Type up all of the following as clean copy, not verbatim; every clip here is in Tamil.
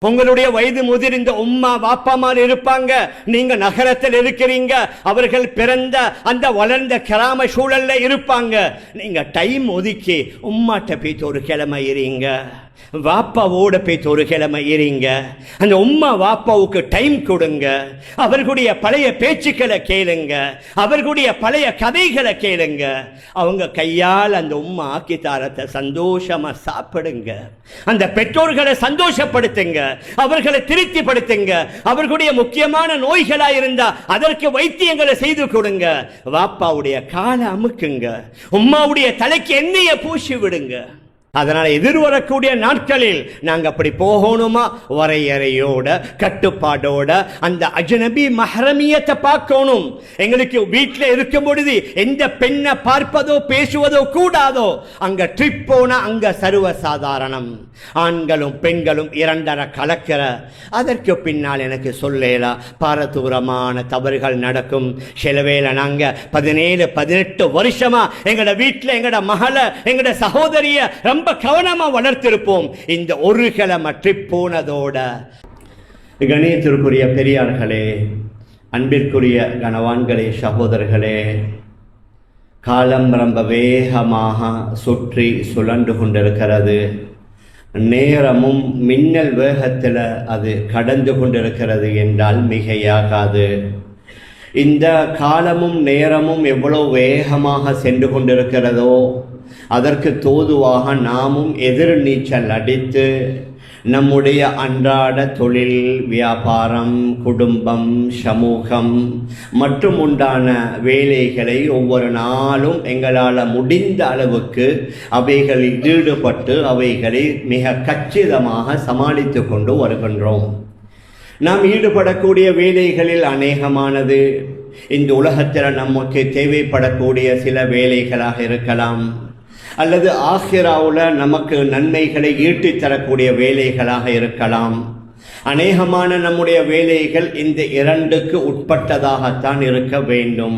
உங்களுடைய வயது முதிர்ந்த உம்மா வாப்பாமார் இருப்பாங்க. நீங்க நகரத்தில் இருக்கிறீங்க. அவர்கள் பிறந்த அந்த வளர்ந்த கிராம சூழல்ல இருப்பாங்க. நீங்க டைம் ஒதுக்கி உம்மாட்ட போய்த்து ஒரு கிழமை இருங்க, வாப்பாவோட போய்த்து ஒரு கிழமை இருங்க. அந்த உம்மா வாப்பாவுக்கு டைம் கொடுங்க. அவர்களுடைய பழைய பேச்சுக்களை கேளுங்க, அவர்களுடைய பழைய கதைகளை கேளுங்க. அவங்க கையால் அந்த உம்மா ஆக்கித்தாரத்தை சந்தோஷமா சாப்பிடுங்க. அந்த பெற்றோர்களை சந்தோஷப்படுத்துங்க, அவர்களை திருப்திப்படுத்துங்க. அவர்களுடைய முக்கியமான நோய்களா இருந்தா அதற்கு வைத்தியங்களை செய்து கொடுங்க. வாப்பாவுடைய காலை அமுக்குங்க, உம்மாவுடைய தலைக்கு எண்ணெயை பூசி விடுங்க. அதனால எதிர்வரக்கூடிய நாட்களில் நாங்க அப்படி போகணுமா, வரையறையோட கட்டுப்பாடோட அந்த அஜ்னபி மஹ்ரமியத்தை பார்க்கணும். எங்களுக்கு வீட்டில் இருக்கும் பொழுது எந்த பெண்ணை பார்ப்பதோ பேசுவதோ கூடாதோ. அங்க ட்ரிப் போனா அங்க சர்வசாதாரணம். ஆண்களும் பெண்களும் இரண்டரை கலக்கிற, அதற்கு பின்னால் எனக்கு சொல்லலா பாரதூரமான தவறுகள் நடக்கும். சில வேளை நாங்க 17-18 வருஷமா எங்கட வீட்டில் எங்கட மகளை எங்கட சகோதரிய ரொம்ப கவனமா வளர்த்திருப்போம். இந்த ஒரு கிழமை ட்ரிப் போனதோட. கணியத்திற்குரிய பெரியார்களே, அன்பிற்குரிய கணவான்களே, சகோதரர்களே, காலம் ரொம்ப வேகமாக சுற்றி சுழன்று கொண்டிருக்கிறது. நேரமும் மின்னல் வேகத்தில் அது கடந்து கொண்டிருக்கிறது என்றால் மிகையாகாது. இந்த காலமும் நேரமும் எவ்வளவு வேகமாக சென்று கொண்டிருக்கிறதோ அதற்கு தோதுவாக நாமும் எதிர் நீச்சல் அடித்து நம்முடைய அன்றாட தொழில், வியாபாரம், குடும்பம், சமூகம் மற்றும் உண்டான வேலைகளை ஒவ்வொரு நாளும் எங்களால் முடிந்த அளவுக்கு அவைகளில் ஈடுபட்டு அவைகளை மிக கச்சிதமாக சமாளித்து கொண்டு வருகின்றோம். நாம் ஈடுபடக்கூடிய வேலைகளில் அநேகமானது இந்த உலகத்தில் நமக்கு தேவைப்படக்கூடிய சில வேலைகளாக இருக்கலாம், அல்லது ஆஹிராவுல நமக்கு நன்மைகளை ஈட்டித் தரக்கூடிய வேலைகளாக இருக்கலாம். அநேகமான நம்முடைய வேலைகள் இந்த இரண்டுக்கு உட்பட்டதாகத்தான் இருக்க வேண்டும்.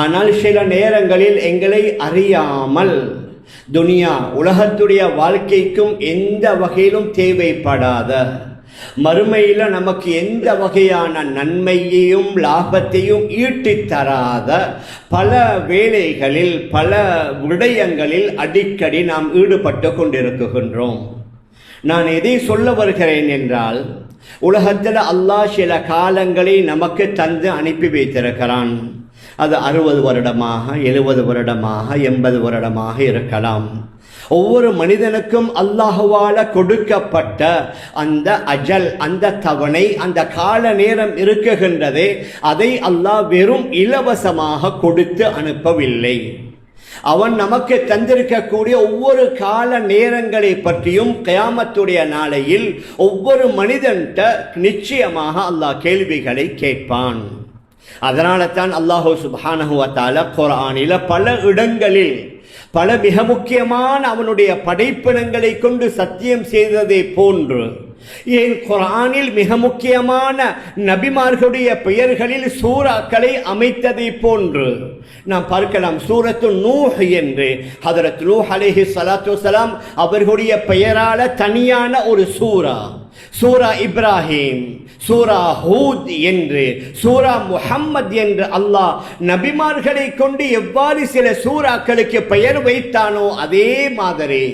ஆனால் சில நேரங்களில் எங்களை அறியாமல் துனியா உலகத்துடைய வாழ்க்கைக்கும் எந்த வகையிலும் தேவைப்படாத, மறுமையில நமக்கு எந்த வகையான நன்மையையும் லாபத்தையும் ஈட்டித் தராத பல வேலைகளில், பல விடயங்களில் அடிக்கடி நாம் ஈடுபட்டு கொண்டிருக்கின்றோம். நான் எதை சொல்ல வருகிறேன் என்றால், உலகத்தில் அல்லாஹ் சில காலங்களை நமக்கு தந்து அனுப்பி வைத்திருக்கிறான். அது 60 வருடமாக, 70 வருடமாக, 80 வருடமாக இருக்கலாம். ஒவ்வொரு மனிதனுக்கும் அல்லாஹ்வால கொடுக்கப்பட்ட அந்த அஜல், அந்த தவணை, அந்த கால நேரம் இருக்குகின்றதே, அதை அல்லாஹ் வெறும் இலவசமாக கொடுத்து அனுப்பவில்லை. அவன் நமக்கு தந்திருக்கக்கூடிய ஒவ்வொரு கால நேரங்களை பற்றியும் கியாமத்துடைய நாளையில் ஒவ்வொரு மனிதன்கிட்ட நிச்சயமாக அல்லாஹ் கேள்விகளை கேட்பான். அதனால தான் அல்லாஹ் சுப்ஹானஹு வ தஆலா குர்ஆனில் பல இடங்களில் பல மிக முக்கியமான அவனுடைய படைப்பினங்களை கொண்டு சத்தியம் செய்ததை போன்று, ஏன் குர்ஆனில் மிக முக்கியமான நபிமார்களுடைய பெயர்களில் சூறாக்களை அமைத்ததை போன்று நாம் பார்க்கலாம். சூரத்து நூஹ் என்று ஹதரத் நூஹ் அலைஹி ஸலாத்து வஸலாம் அவர்களுடைய பெயரால தனியான ஒரு சூரா, சூரா இப்ராஹிம், சூரா ஹூத் என்று, சூரா முஹம்மத் என்று அல்லாஹ் நபிமார்களை கொண்டு எவ்வாறு சில சூறாக்களுக்கு பெயர் வைத்தானோ அதே மாதிரி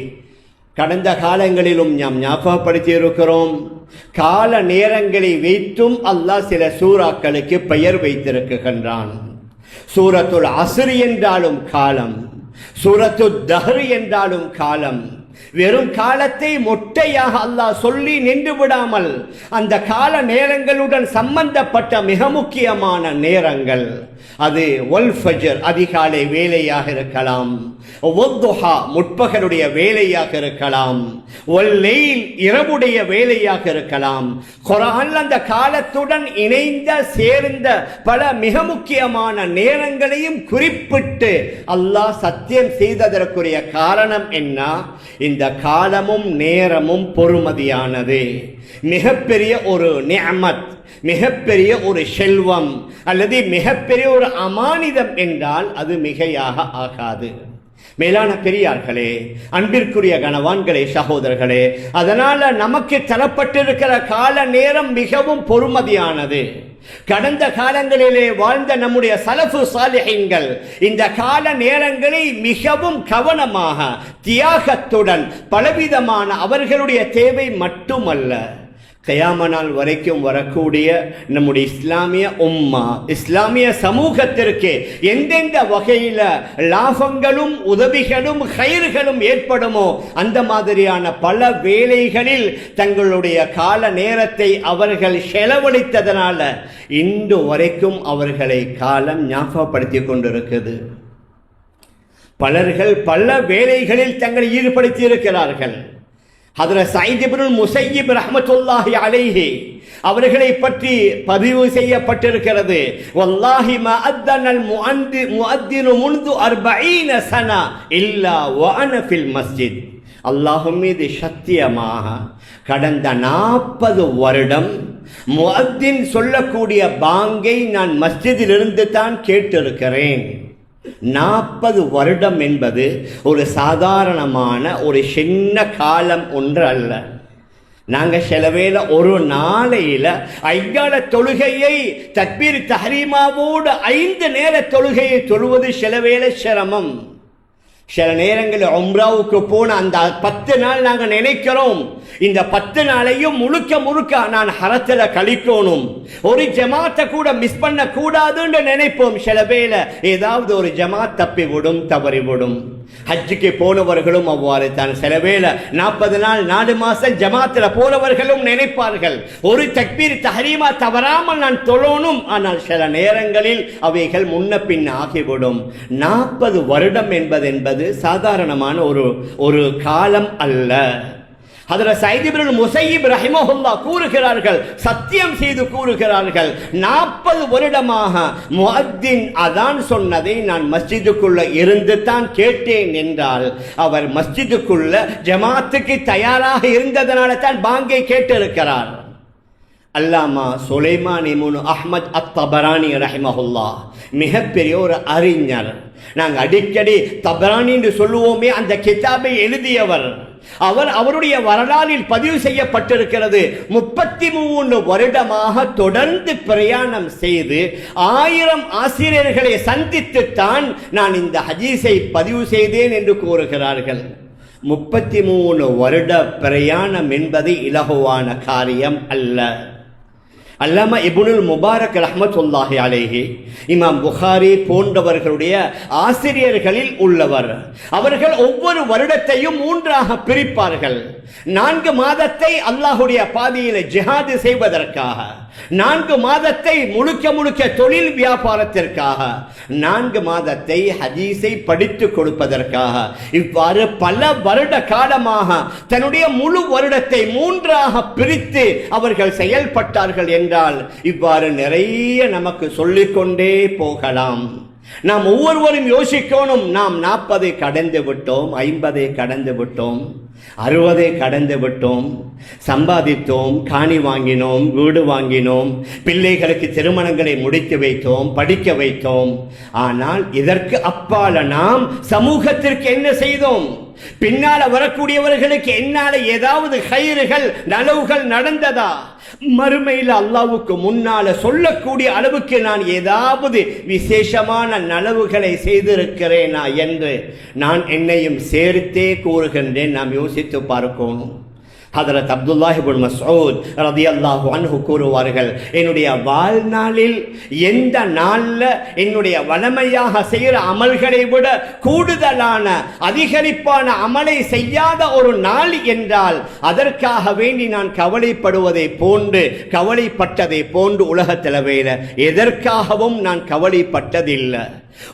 கடந்த காலங்களிலும் நாம் ஞாபகப்படுத்தி இருக்கிறோம். கால நேரங்களை வைத்தும் அல்லாஹ் சில சூறாக்களுக்கு பெயர் வைத்திருக்கின்றான். சூரத்துல் அஸ்ர் என்றாலும் காலம், சூரத்துத் தஹ்ர் என்றாலும் காலம். வெறும் காலத்தை மொட்டையாக அல்லாஹ் சொல்லி நின்று விடாமல் அந்த கால நேரங்களுடன் சம்பந்தப்பட்ட மிக முக்கியமான நேரங்கள், அது வல் ஃபஜ்ர் அதிகாலை வேலையாக இருக்கலாம், வத்துஹா முற்பகலுடைய வேலையாக இருக்கலாம், வல் லைல் இரவுடைய வேலையாக இருக்கலாம். குர்ஆன் அந்த காலத்துடன் இணைந்த சேர்ந்த பல மிக முக்கியமான நேரங்களையும் குறிப்பிட்டு அல்லாஹ் சத்தியம் செய்ததற்குரிய காரணம் என்ன? இந்த காலமும் நேரமும் பொறுமதியானது, மிகப்பெரிய ஒரு நிஅமத், மிகப்பெரிய ஒரு செல்வம் அல்லது மிகப்பெரிய ஒரு அமானிதம் என்றால் அது மிகையாக ஆகாது. மேலான பெரியார்களே, அன்பிற்குரிய கணவான்களே, சகோதரர்களே, அதனால நமக்கு தரப்பட்டிருக்கிற கால நேரம் மிகவும் பொறுமதியானது. கடந்த காலங்களிலே வாழ்ந்த நம்முடைய சலஃபு சாலிஹீன்கள் இந்த கால நேரங்களை மிகவும் கவனமாக தியாகத்துடன் பலவிதமான அவர்களுடைய தேவை மட்டுமல்ல, கியாம நாள் வரைக்கும் வரக்கூடிய நம்முடைய இஸ்லாமிய உம்மா, இஸ்லாமிய சமூகத்திற்கு எந்தெந்த வகையில் லாபங்களும் உதவிகளும் கயிறுகளும் ஏற்படுமோ அந்த மாதிரியான பல வேலைகளில் தங்களுடைய கால நேரத்தை அவர்கள் செலவழித்ததனால இன்று வரைக்கும் அவர்களை காலம் ஞாபகப்படுத்தி கொண்டிருக்கிறது. பலர்கள் பல வேலைகளில் தங்களை ஈடுபடுத்தி இருக்கிறார்கள். ஹதரத் சயீத் இப்னுல் முஸய்யிப் ரஹ்மத்துல்லாஹி அலைஹி அவர்களை பற்றி பதிவு செய்யப்பட்டிருக்கிறது. வல்லாஹி மா அத்தனல் முஅத்தினு முன்து 40 சனா இல்லா வஅன ஃபில் மஸ்ஜித். அல்லாஹ்வின் மீது சத்தியமாக கடந்த 40 வருடம் முஅத்தின் சொல்லக்கூடிய பாங்கை நான் மஸ்ஜிதிலிருந்து தான் கேட்டிருக்கிறேன். 40 வருடம் என்பது ஒரு சாதாரணமான ஒரு சின்ன காலம் ஒன்று அல்ல. நாங்கள் சிலவேளை ஒரு நாளையில ஐங்கால தொழுகையை தக்பீர் தஹ்ரீமாவோடு 5 நேர தொழுகையை தொழுவது சிலவேளை சிரமம். சில நேரங்களில் உம்ராவுக்கு போன அந்த 10 நாள் நாங்கள் நினைக்கிறோம், இந்த 10 நாளையும் முழுக்க நான் ஹரத்தில் கழிக்கணும், ஒரு ஜமாத்தை கூட மிஸ் பண்ண கூடாதுன்னு நினைப்போம். சில வேளை ஏதாவது ஒரு ஜமாத் தப்பி விடும், தவறி விடும். ஹஜ்ஜுக்கு போனவர்களும் அவ்வாறு தான். சில வேளை 40 நாள் 4 மாசம் ஜமாத்தில் போனவர்களும் நினைப்பார்கள், ஒரு தக்பீர் தஹ்ரீமா தவறாமல் நான் தொழணும். ஆனால் சில நேரங்களில் அவைகள் முன்ன பின் ஆகிவிடும். 40 வருடம் என்பது சாதாரணமான ஒரு காலம் அல்ல. ஹதரத் சயீத் இப்னுல் முஸய்யிப் ரஹிமஹுல்லாஹ் கூறுகிறார்கள், சத்தியம் செய்து கூறுகிறார்கள், 40 வருடமாக முஅத்தின் அதான் சொன்னதை நான் மஸ்ஜிதுக்குள்ள இருந்து தான் கேட்டேன் என்றால் அவர் மஸ்ஜிதுக்குள்ள ஜமாத்துக்கு தயாராக இருந்ததனால தான் பாங்கை கேட்டிருக்கிறார். அல்லாமா சுலைமான் இப்னு அஹ்மத் அத்-தபரானி ரஹிமஹுல்லாஹ் மிகப்பெரிய ஒரு அறிஞர். நாங்கள் அடிக்கடி தபரானி என்று சொல்லுவோமே, அந்த கிதாபை எழுதியவர். அவருடைய வரலாறில் பதிவு செய்யப்பட்டிருக்கிறது, 33 வருடமாக தொடர்ந்து பிரயாணம் செய்து 1000 ஆசிரியர்களை சந்தித்துத்தான் நான் இந்த ஹதீஸை பதிவு செய்தேன் என்று கூறுகிறார்கள். 33 வருட பிரயாணம் என்பது இலகுவான காரியம் அல்ல. அல்லாமா இப்னுல் முபாரக் ரஹ்மத்துல்லாஹி அலைஹி இமாம் புகாரி போன்றவர்களுடைய ஆசிரியர்களில் உள்ளவர். அவர்கள் ஒவ்வொரு வருடத்தையும் 3ஆக பிரிப்பார்கள். 4 மாதத்தை அல்லாஹுடைய பாதையில் ஜிஹாது செய்வதற்காக, 4 மாதத்தை முழுக்க தொழில் வியாபாரத்திற்காக, 4 மாதத்தை ஹதீஸை படித்து கொடுப்பதற்காக. இவ்வாறு பல வருட காலமாக தன்னுடைய முழு வருடத்தை 3ஆக பிரித்து அவர்கள் செயல்பட்டார்கள் என்றால் இவ்வாறு நிறைய நமக்கு சொல்லிக்கொண்டே போகலாம். நாம் ஒவ்வொருவரும் யோசிக்கணும், நாம் 40 கடந்து விட்டோம், 50 கடந்து விட்டோம், 60 கடந்து விட்டோம், சம்பாதித்தோம், காணி வாங்கினோம், வீடு வாங்கினோம், பிள்ளைகளுக்கு திருமணங்களை முடித்து வைத்தோம், படிக்க வைத்தோம். ஆனால் இதற்கு அப்பால நாம் சமூகத்திற்கு என்ன செய்தோம்? பின்னால வரக்கூடியவர்களுக்கு என்னால ஏதாவது கயிறுகள் நலவுகள் நடந்ததா? மறுமையில் அல்லாஹ்வுக்கு முன்னால சொல்லக்கூடிய அளவுக்கு நான் ஏதாவது விசேஷமான நலவுகளை செய்திருக்கிறேனா என்று நான் என்னையும் சேர்த்தே கூறுகின்றேன். நாம் யோசித்து பார்க்கணும். ஹதரத் அப்துல்லாஹ் இப்னு மஸ்ஊத் ரலியல்லாஹு அன்ஹு கூறுவார்கள், என்னுடைய வாழ்நாளில் எந்த நாளில் என்னுடைய வளமையாக செய்கிற அமல்களை விட கூடுதலான அதிகரிப்பான அமலை செய்யாத ஒரு நாள் என்றால் அதற்காக வேண்டி நான் கவலைப்படுவதை போன்று கவலைப்பட்டதை போன்று உலகத்தில் வேற எதற்காகவும் நான் கவலைப்பட்டதில்லை.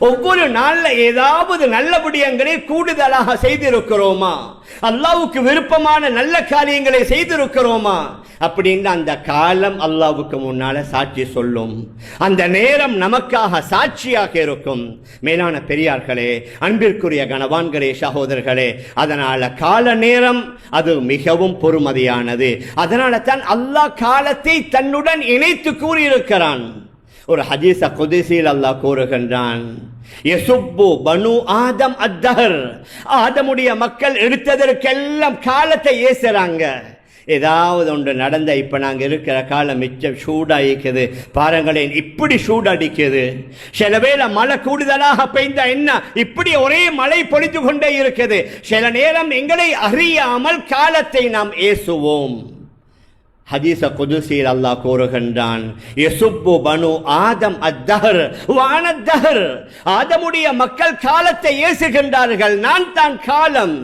ஒவ்வொரு நாள்ல ஏதாவது நல்ல விடயங்களை கூடுதலாக செய்திருக்கிறோமா? அல்லாஹ்வுக்கு விருப்பமான நல்ல காரியங்களை செய்திருக்கிறோமா? அப்படின்னு அந்த காலம் அல்லாஹ்வுக்கு முன்னால சாட்சி சொல்லும். அந்த நேரம் நமக்காக சாட்சியாக இருக்கும். மேலான பெரியார்களே, அன்பிற்குரிய கணவான்களே, சகோதரர்களே, அதனால கால நேரம் அது மிகவும் பொறுமதியானது. அதனால தான் அல்லாஹ் காலத்தை தன்னுடன் இணைத்து கூறியிருக்கிறான். ஒரு ஹதீஸ குத்ஸியில் அல்லாஹ் கூறுகின்றான், யசுப்பு பனு ஆதம் அத்தஹர், ஆதமுடைய மக்கள் எடுத்ததற்கெல்லாம் காலத்தை ஏசுறாங்க. ஏதாவது ஒன்று நடந்த, இப்போ நாங்கள் இருக்கிற காலம் மிச்சம் சூடாயிக்குது பாருங்களேன், இப்படி சூடடிக்குது. சில வேளை மழை கூடுதலாக பெய்ந்த என்ன, இப்படி ஒரே மழை பொழிந்து கொண்டே இருக்குது. சில நேரம் எங்களை அறியாமல் காலத்தை நாம் ஏசுவோம். ஹதீஸ குதுஸில் அல்லாஹ் கூறுகின்றான், யசுப்பு பனு ஆதம் அத்தஹர் வானத்தஹர், ஆதமுடைய மக்கள் காலத்தை ஏசுகின்றார்கள், நான் தான் காலம்.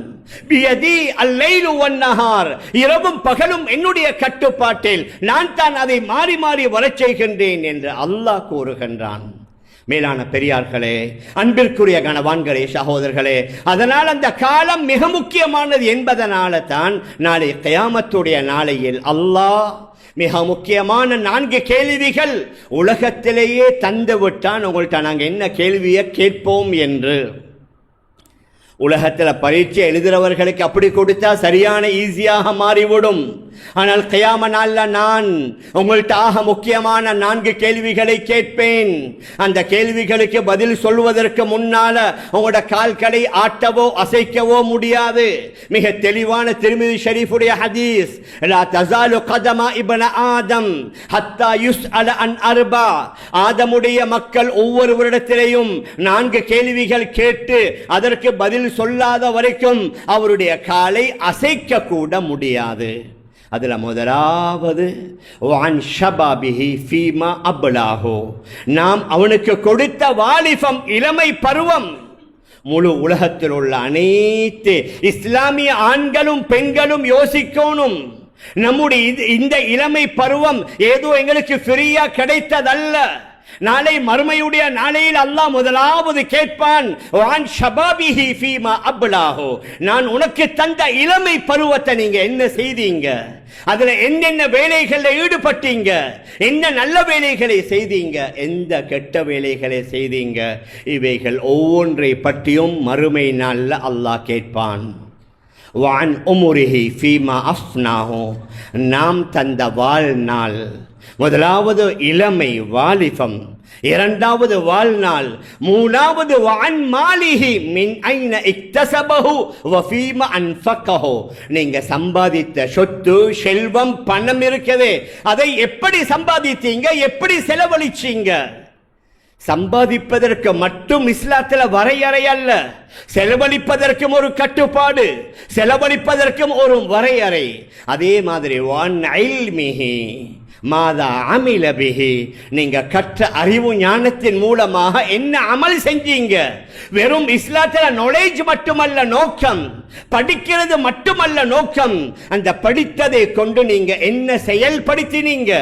பியதி அல்லைலு வன்னஹார், இரவும் பகலும் என்னுடைய கட்டுப்பாட்டில், நான் தான் அதை மாறி மாறி வரச் செய்கின்றேன் என்று அல்லாஹ் கூறுகின்றான். மேலான பெரியார்களே, அன்பிற்குரிய கணவான்களே, சகோதரர்களே, அதனால் அந்த காலம் மிக முக்கியமானது என்பதனால தான் நாளை கியாமத்துடைய நாளையில் அல்லாஹ் மிக முக்கியமான 4 கேள்விகள் உலகத்திலேயே தந்து விட்டான். உங்கள்கிட்ட நாங்கள் என்ன கேள்வியை கேட்போம் என்று. உலகத்தில் பரீட்சை எழுதுகிறவர்களுக்கு அப்படி கொடுத்தா சரியான ஈஸியாக மாறிவிடும். ஆனால் கியாம நாள்ல நான் உங்கள்கிட்ட ஆக முக்கியமான 4 கேள்விகளை கேட்பேன். அந்த கேள்விகளுக்கு பதில் சொல்வதற்கு முன்னால உங்களோட கால்களை ஆட்டவோ அசைக்கவோ முடியாது. மிக தெளிவான திருமிதி ஷரீஃபுடைய ஹதீஸ், லா தஸாலு கதமா இப்ன ஆதம் ஹத்தா யுஸ்அல அன் அர்பா, ஆதமுடைய மக்கள் ஒவ்வொருவரிடத்திலேயும் 4 கேள்விகள் கேட்டு அதற்கு பதில் சொல்லாத வரைக்கும் அவருடைய காலை அசைக்க கூட முடியாது. அதில் முதலாவது வான் ஷபாபிஹி ஃபீமா அப்லாஹு, நாம் அவனுக்கு கொடுத்த வாலிபம், இளமை பருவம். முழு உலகத்தில் உள்ள அனைத்து இஸ்லாமிய ஆண்களும் பெண்களும் யோசிக்கணும், நம்முடைய இந்த இளமை பருவம் ஏதோ எங்களுக்கு ஃப்ரீயா கிடைத்ததல்ல. நாளை மறுமையுடைய நாளையில் அல்லாஹ் முதலாவது கேட்பான், வான் ஷபாபிஹி ஃபீமா அப்லாஹு, நான் உனக்கு தந்த இளமை பருவத்தை நீங்க என்ன செய்தீங்க, அதுல என்னென்ன வேலைகளில் ஈடுபட்டீங்க, என்ன நல்ல வேலைகளை செய்தீங்க, எந்த கெட்ட வேலைகளை செய்தீங்க, இவைகள் ஒவ்வொன்றை பற்றியும் மறுமை நாளில் அல்லாஹ் கேட்பான். வான் உமுரிஹி ஃபீமா அஃப்னாஹு, நாம் தந்த வாழ்நாள், முதலாவது இளமை வாலிபம், இரண்டாவது வாழ்நாள், மூணாவது வான் மாலிஹி மின் ஐன இக்தஸபஹு வ ஃபீமா அன்ஃபகஹு, நீங்க சம்பாதித்த சொத்து, செல்வம், பணம் இருக்குது, அதை எப்படி சம்பாதித்தீங்க, எப்படி செலவழிச்சீங்க. சம்பாதிப்பதற்கு மட்டும் இஸ்லாத்தில் வரையறை அல்ல, செலவழிப்பதற்கும் ஒரு கட்டுப்பாடு, செலவழிப்பதற்கும் ஒரு வரையறை. அதே மாதிரி வான் இல்மிஹி மாதா அமில பிஹி, நீங்க கற்ற அறிவு ஞானத்தின் மூலமாக என்ன அமல் செஞ்சீங்க. வெறும் இஸ்லாத்தில் நாலேஜ் மட்டுமல்ல நோக்கம், படிக்கிறது மட்டுமல்ல நோக்கம், அந்த படித்ததை கொண்டு நீங்க என்ன செயல்படுத்தினீங்க,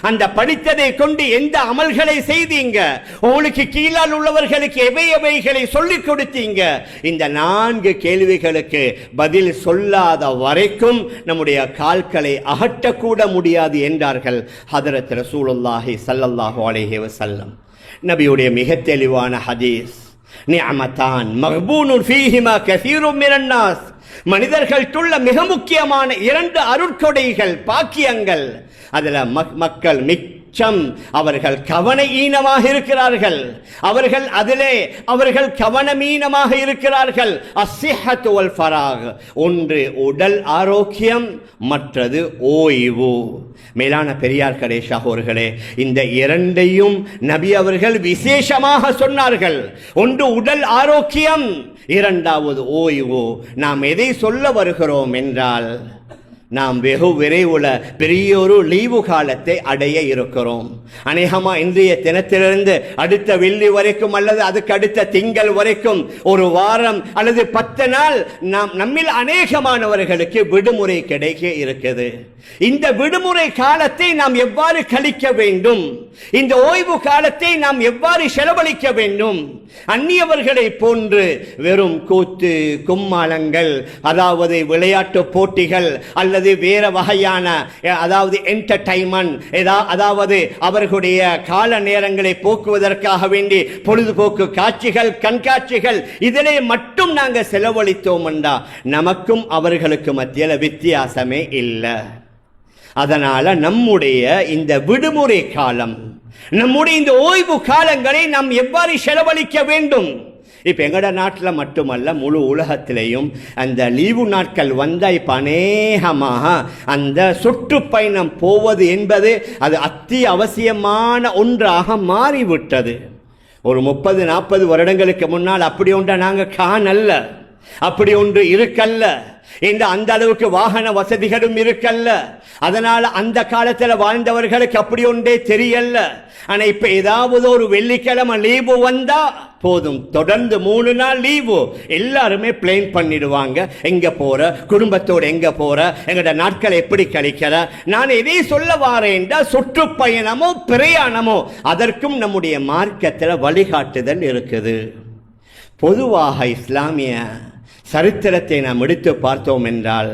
அந்த படித்ததை கொண்டு எந்த அமல்களை செய்தீங்க, உங்களுக்கு கீழால் உள்ளவர்களுக்கு எவைகளை சொல்லிக் கொடுத்தீங்க. இந்த 4 கேள்விகளுக்கு பதில் சொல்லாத வரைக்கும் நம்முடைய கால்களை அகற்றக்கூட முடியாது என்றார்கள் ஹதரத் ரசூலுல்லாஹி ஸல்லல்லாஹு அலைஹி வஸல்லம். நபியுடைய மிக தெளிவான ஹதீஸ், நிஅமதான் மக்பூனுன் ஃபீஹிமா கஸீரும் மினன் நாஸ், மனிதர்களுக்குள்ள மிக முக்கியமான 2 அருட்கொடைகள், பாக்கியங்கள். அதுல மக்கள் மிச்சம் அவர்கள் கவனஈனமாக இருக்கிறார்கள், அவர்கள் கவனமீனமாக இருக்கிறார்கள். அஸ்ஸிஹத்து வல் ஃபராக், ஒன்று உடல் ஆரோக்கியம், மற்றது ஓய்வு. மேலான பெரியார்களே, சகோதரர்களே, இந்த 2ஐயும் நபி அவர்கள் விசேஷமாக சொன்னார்கள். ஒன்று உடல் ஆரோக்கியம், இரண்டாவது ஓய்வு. நாம் எதை சொல்ல வருகிறோம் என்றால், நாம் வெகு விரைவுல பெரிய ஒரு லீவு காலத்தை அடைய இருக்கிறோம். அநேகமா இன்றைய தினத்திலிருந்து அடுத்த வெள்ளி வரைக்கும் அல்லது அதுக்கு அடுத்த திங்கள் வரைக்கும் ஒரு வாரம் அல்லது 10 நாள் நம்மில் அநேகமானவர்களுக்கு விடுமுறை கிடைக்க இருக்குது. இந்த விடுமுறை காலத்தை நாம் எவ்வாறு கழிக்க வேண்டும், இந்த ஓய்வு காலத்தை நாம் எவ்வாறு செலவழிக்க வேண்டும். அந்நியவர்களை போன்று வெறும் கூத்து கும்மாளங்கள், அதாவது விளையாட்டு போட்டிகள் அல்லது வேற வகையான அதாவது என்டர்டைன்மெண்ட், அதாவது அவர்களுடைய கால நேரங்களை போக்குவதற்காக வேண்டி பொழுதுபோக்கு காட்சிகள், கண்காட்சிகள், இதிலே மட்டும் நாங்கள் செலவழித்தோம் என்றா நமக்கும் அவர்களுக்கு மத்தியில் வித்தியாசமே இல்லை. அதனால நம்முடைய இந்த விடுமுறை காலம் நம்முடைய இந்த ஓய்வு காலங்களை நாம் எவ்வாறு செலவழிக்க வேண்டும்? இப்போ எங்கட நாட்டில் மட்டுமல்ல, முழு உலகத்திலேயும் அந்த லீவு நாட்கள் வந்தால் இப்போ அநேகமாக அந்த சுற்றுப்பயணம் போவது என்பது அது அத்தியாவசியமான ஒன்றாக மாறிவிட்டது. ஒரு 30-40 வருடங்களுக்கு முன்னால் அப்படி ஒன்றை நாங்கள் காணல்ல, அப்படி ஒன்று இருக்கல்ல, இந்த அந்த அளவுக்கு வாகன வசதிகளும் இருக்கல்ல. அதனால அந்த காலத்தில் வாழ்ந்தவர்களுக்கு அப்படி ஒன்றே தெரியல. ஆனா இப்ப ஏதாவது ஒரு வெள்ளிக்கிழமை லீவு வந்தா போதும், தொடர்ந்து 3 நாள் லீவு, எல்லாருமே பிளான் பண்ணிடுவாங்க. எங்க போற, குடும்பத்தோடு எங்க போற, எங்கட நாட்களை எப்படி கழிக்கிற. நான் எதை சொல்ல வாரேன்டா, சுற்றுப்பயணமோ பிரயாணமோ அதற்கும் நம்முடைய மார்க்கத்தில் வழிகாட்டுதல் இருக்குது. பொதுவாக இஸ்லாமிய சரித்திரத்தை நாம் எடுத்து பார்த்தோம் என்றால்,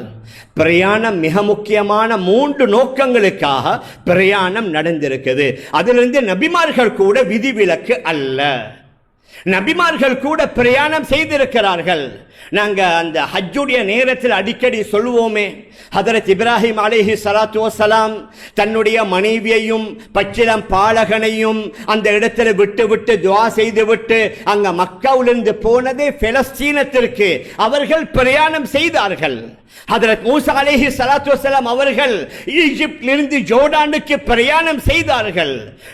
பிரயாணம் மிக முக்கியமான 3 நோக்கங்களுக்காக பிரயாணம் நடந்திருக்குது. அதிலிருந்து நபிமார்கள் கூட விதிவிலக்கு அல்ல. நபிமார்கள் கூட பிரயாணம் செய்திருக்கிறார்கள். நாங்க அந்த ஹஜ்ஜுடைய நேரத்தில் அடிக்கடி சொல்லுவோமே, ஹதரத் இப்ராஹிம் அலைஹி ஸலாத்து வஸலாம் தன்னுடைய மனைவியையும் பச்சிளம் பாலகனையும் அந்த இடத்துல விட்டு துஆ செய்துவிட்டு அங்க மக்காவிலிருந்து போனதே பெலஸ்தீனத்திற்கு அவர்கள் பிரயாணம் செய்தார்கள். ஹதரத் மூசா அலைஹி ஸலாத்து வஸலாம் அவர்கள் ஈஜிப்திலிருந்து ஜோர்டானுக்கு பிரயாணம் செய்தார்கள்.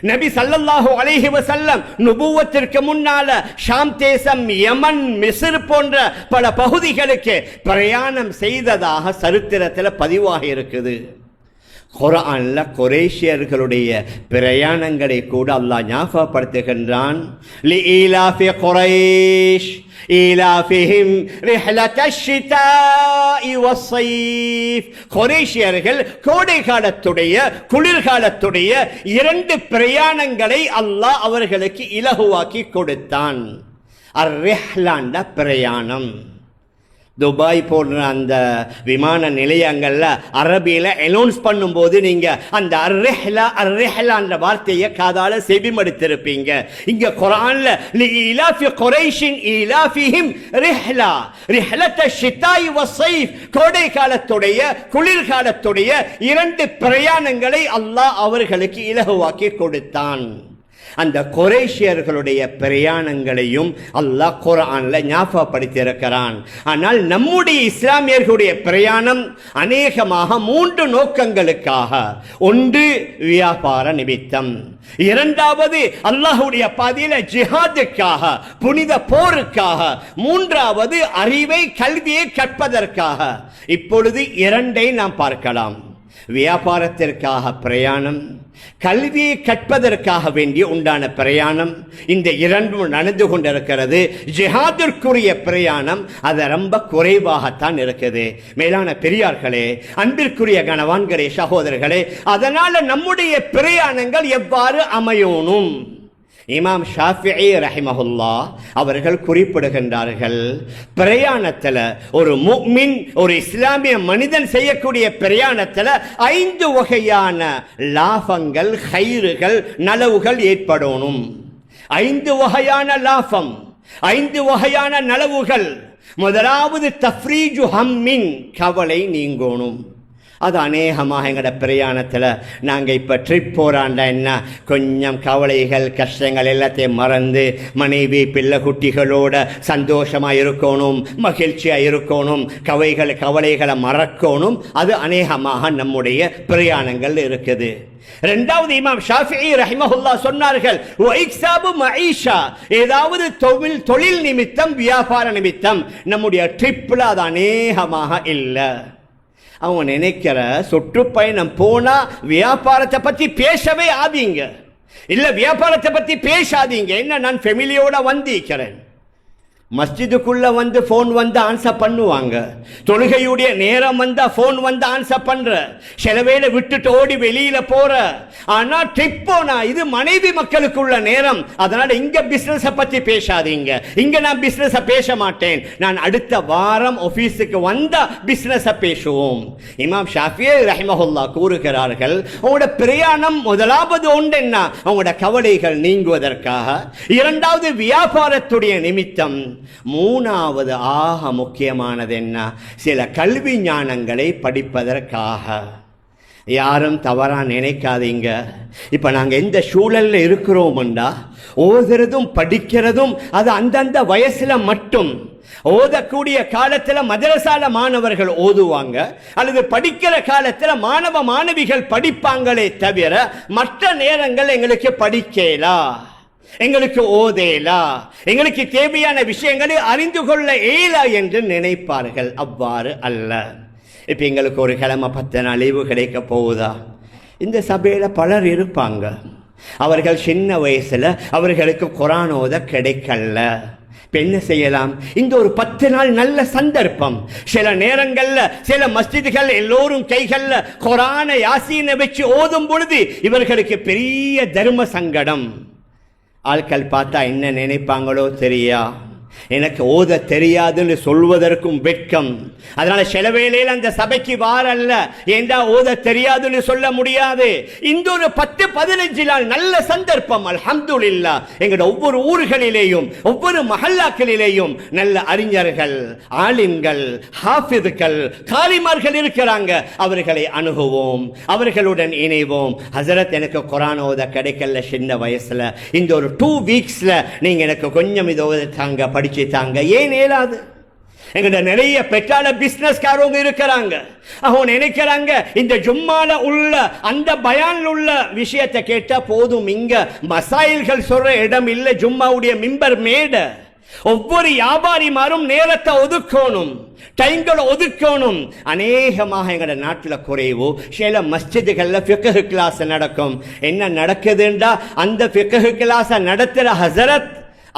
நபி ஸல்லல்லாஹு அலைஹி வஸல்லம் நுபுவத்திற்கு முன்னால ஷாம் தேசம், யமன், மிஸ்ர் போன்ற பல பகுதிகளுக்கு பிரயாணம் செய்ததாக சரித்திரத்தில் பதிவாக இருக்குது. குர்ஆன்ல குறைஷியர்களுடைய பிரயாணங்களை கூட அல்லாஹ் ஞாபகப்படுத்துகின்றான். லீலாஃபி குரைஷ் ஈலாஃபிஹிம் ரிஹ்லத்தஷ் ஷிதாஇ வஸ்ஸைஃப். குறைஷியர்கள் கோடை காலத்துடைய குளிர்காலத்துடைய 2 பிரயாணங்களை அல்லாஹ் அவர்களுக்கு இலகுவாக்கி கொடுத்தான். அர்-ரிஹ்லாண்ட பிரயாணம். துபாய் போன்ற அந்த விமான நிலையங்கள்ல அரபியில அனௌன்ஸ் பண்ணும்போது நீங்க அந்த அர்-ரிஹ்லா என்ற வார்த்தையை காதால செவிமடுத்திருப்பீங்க. இங்க குர்ஆன்ல லீலாஃபி குரைஷின் ஈலாஃபிஹிம் ரிஹ்லா ரிஹ்லத்தஷ் ஷிதாஇ வஸ்ஸைஃப், கோடை காலத்துடைய குளிர்காலத்துடைய 2 பிரயாணங்களை அல்லாஹ் அவர்களுக்கு இலகுவாக்கி கொடுத்தான். அந்த குறைஷியர்களுடைய பிரயாணங்களையும் அல்லாஹ் குர்ஆன்ல ஞாபகப்படுத்தி இருக்கிறான். ஆனால் நம்முடைய இஸ்லாமியர்களுடைய பிரயாணம் அநேகமாக 3 நோக்கங்களுக்காக. ஒன்று வியாபார நிமித்தம், இரண்டாவது அல்லாஹ்வுடைய பாதையில ஜிஹாதுக்காக, புனித போருக்காக, மூன்றாவது அறிவை கல்வியை கற்பதற்காக. இப்பொழுது 2ஐ நாம் பார்க்கலாம். வியாபாரத்திற்காக பிரயாணம், கல்வியை கற்பதற்காக வேண்டிய உண்டான பிரயாணம், இந்த 2ம் நடந்து கொண்டிருக்கிறது. ஜிஹாதிற்குரிய பிரயாணம் அது ரொம்ப குறைவாகத்தான் இருக்குது. மேலான பெரியார்களே, அன்பிற்குரிய கணவான்களே, சகோதரர்களே, அதனால நம்முடைய பிரயாணங்கள் எவ்வாறு அமையணும்? இமாம் ஷாஃபிஈ ரஹிமஹுல்லாஹ் அவர்கள் குறிப்பிடுகின்றார்கள், பிரயாணத்தில் ஒரு முஃமின், ஒரு இஸ்லாமிய மனிதன் செய்யக்கூடிய பிரயாணத்தில் 5 வகையான லாபங்கள், ஹைறுகள், நலவுகள் ஏற்படணும். 5 வகையான லாபம், 5 வகையான நலவுகள். முதலாவது தஃப்ரீஜு ஹம்மின், கவலை நீங்கணும். அது அநேகமாக எங்களோட பிரயாணத்தில் நாங்கள் இப்போ ட்ரிப் போகிறாண்டா என்ன, கொஞ்சம் கவலைகள் கஷ்டங்கள் எல்லாத்தையும் மறந்து மனைவி பிள்ளை குட்டிகளோட சந்தோஷமாக இருக்கணும், மகிழ்ச்சியாக இருக்கணும், கவலைகளை மறக்கணும். அது அநேகமாக நம்முடைய பிரயாணங்கள் இருக்குது. இரண்டாவது இமாம் ஷாஃபிஈ ரஹிமஹுல்லாஹ் சொன்னார்கள், ஏதாவது தொழில் நிமித்தம், வியாபார நிமித்தம் நம்முடைய ட்ரிப்பில் அது அநேகமாக இல்லை. அவங்க நினைக்கிற சுற்றுப்பயணம் போனா வியாபாரத்தை பத்தி பேசவே ஆதீங்க, இல்ல வியாபாரத்தை பத்தி பேசாதீங்க. என்ன, நான் ஃபேமிலியோட வந்திருக்கிறேன், மஸ்ஜிதுக்குள்ள வந்து போன் வந்து ஆன்சர் பண்ணுவாங்க, தொழுகையுடைய நேரம் வந்தா போன் வந்து ஆன்சர் பண்ற, சில வேளை விட்டுட்டு ஓடி வெளியில போற. ஆனா ட்ரிப் போனா இது மனைவி மக்களுக்குள்ள நேரம், அதனால இங்க பிசினஸ் பத்தி பேசாதீங்க, இங்க நான் பிசினஸ் பேச மாட்டேன், நான் அடுத்த வாரம் ஆபீஸுக்கு வந்தா பிசினஸ் பேசுவோம். இமாம் ஷாஃபிஈ ரஹிமஹுல்லாஹ் கூறுகிறார்கள், உங்களோட பிரயாணம் முதலாவது ஒன்று என்ன, உங்களோட கவலைகள் நீங்குவதற்காக. இரண்டாவது வியாபாரத்துடைய நிமித்தம். மூணாவது ஆக முக்கியமானது என்ன, சில கல்வி ஞானங்களை படிப்பதற்காக. யாரும் தவறா நினைக்காதீங்க. இப்ப நாங்க எந்த சூழல்ல இருக்கிறோம்டா, ஓதுறதும் படிக்கிறதும் அது அந்தந்த வயசுல மட்டும். ஓதக்கூடிய காலத்துல மதரசால மாணவர்கள் ஓதுவாங்க, அல்லது படிக்கிற காலத்துல மாணவ மாணவிகள் படிப்பாங்களே தவிர மற்ற நேரங்கள் எங்களுக்கு படிக்கலா, எங்களுக்கு ஓதேலா, எங்களுக்கு தேவையான விஷயங்களை அறிந்து கொள்ள இயலா என்று நினைப்பார்கள். அவ்வாறு அல்ல. இப்ப எங்களுக்கு ஒரு கிழமை 10 நாள் லீவு கிடைக்க போகுதா? இந்த சபையில பலர் இருப்பாங்க, அவர்கள் சின்ன வயசுல அவர்களுக்கு குர்ஆன் ஓத கிடைக்கல. என்ன செய்யலாம்? இந்த ஒரு 10 நாள் நல்ல சந்தர்ப்பம். சில நேரங்கள்ல சில மஸ்ஜிதுகள் எல்லோரும் கைகள்ல குர்ஆனை யாசீனை வச்சு ஓதும் பொழுது இவர்களுக்கு பெரிய தர்ம சங்கடம். ஆட்கள் பார்த்தா என்ன நினைப்பாங்களோ தெரியா, எனக்கு ஓத தெரியாதுன்னு சொல்வதற்கும் வெட்கம். அதனால சில வேளையில் அந்த சபைக்கு வாரல்ல, ஏண்டா ஓத தெரியாதுன்னு சொல்ல முடியாது. இந்த ஒரு 10-15 நாள் நல்ல சந்தர்ப்பம். அல்ஹம்துலில்லாஹ், எங்களோட ஒவ்வொரு ஊர்களிலேயும் ஒவ்வொரு மஹல்லாக்களிலேயும் நல்ல அறிஞர்கள், ஆலிம்கள், ஹாஃபிதுகள், காலிமார்கள் இருக்கிறாங்க. அவர்களை அணுகுவோம், அவர்களுடன் இணைவோம். ஹஸரத், எனக்கு குர்ஆன் ஓத கிடைக்கல சின்ன வயசுல, இந்த ஒரு 2 வீக்ஸ்ல நீங்க எனக்கு கொஞ்சம் இது ஓத தாங்க, படிச்சு தாங்க. ஏன் இயலாது? எங்கட நிறைய பெற்றால பிசினஸ்காரங்க இருக்கிறாங்க, அவங்க நினைக்கிறாங்க இந்த ஜும்மால உள்ள அந்த பயான்ல உள்ள விஷயத்தை கேட்டா போதும், இங்க மசாயில்கள் சொல்ற இடம் இல்ல, ஜும்மாவுடைய மிம்பர் மேட. ஒவ்வொரு வியாபாரிமாரும் நேரத்தை ஒதுக்கணும், டைம்களை ஒதுக்கணும். அநேகமாக எங்கட நாட்டில் குறைவு. சில மஸ்ஜிதுகள்ல ஃபிக்ஹ் கிளாஸ் நடக்கும். என்ன நடக்குதுண்டா, அந்த ஃபிக்ஹ் கிளாஸ் நடத்துற ஹஸரத்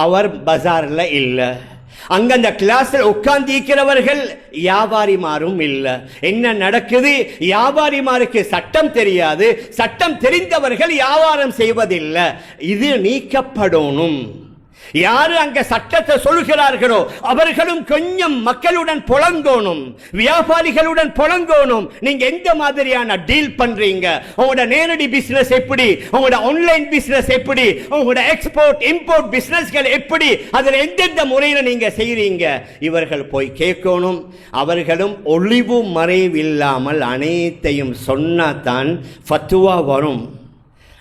அவர் பஜார்ல இல்ல, அங்க அந்த கிளாஸ்ல உட்கார்ந்து இருக்கிறவர்கள் வியாபாரிமாரும் இல்ல. என்ன நடக்குது? வியாபாரிமாருக்கு சட்டம் தெரியாது, சட்டம் தெரிந்தவர்கள் வியாபாரம் செய்வதில்லை. இது நீக்கப்படணும். யாரு அங்க சட்டத்தை சொல்கிறார்களோ அவர்களும் கொஞ்சம் மக்களுடன் புலங்கோணும், வியாபாரிகளுடன் புலங்கோணும். நீங்க எந்த மாதிரியான டீல் பண்றீங்க, உங்களோட நேரடி பிசினஸ் எப்படி, உங்களோட ஆன்லைன் பிசினஸ் எப்படி, உங்களோட எக்ஸ்போர்ட் இம்போர்ட் பிசினஸ்கள் எப்படி, அதில் எந்தெந்த முறையில் நீங்க செய்றீங்க, இவர்கள் போய் கேட்கணும். அவர்களும் ஒளிவு மறைவில்லாமல் அனைத்தையும் சொன்னாதான் ஃபத்துவா வரும்.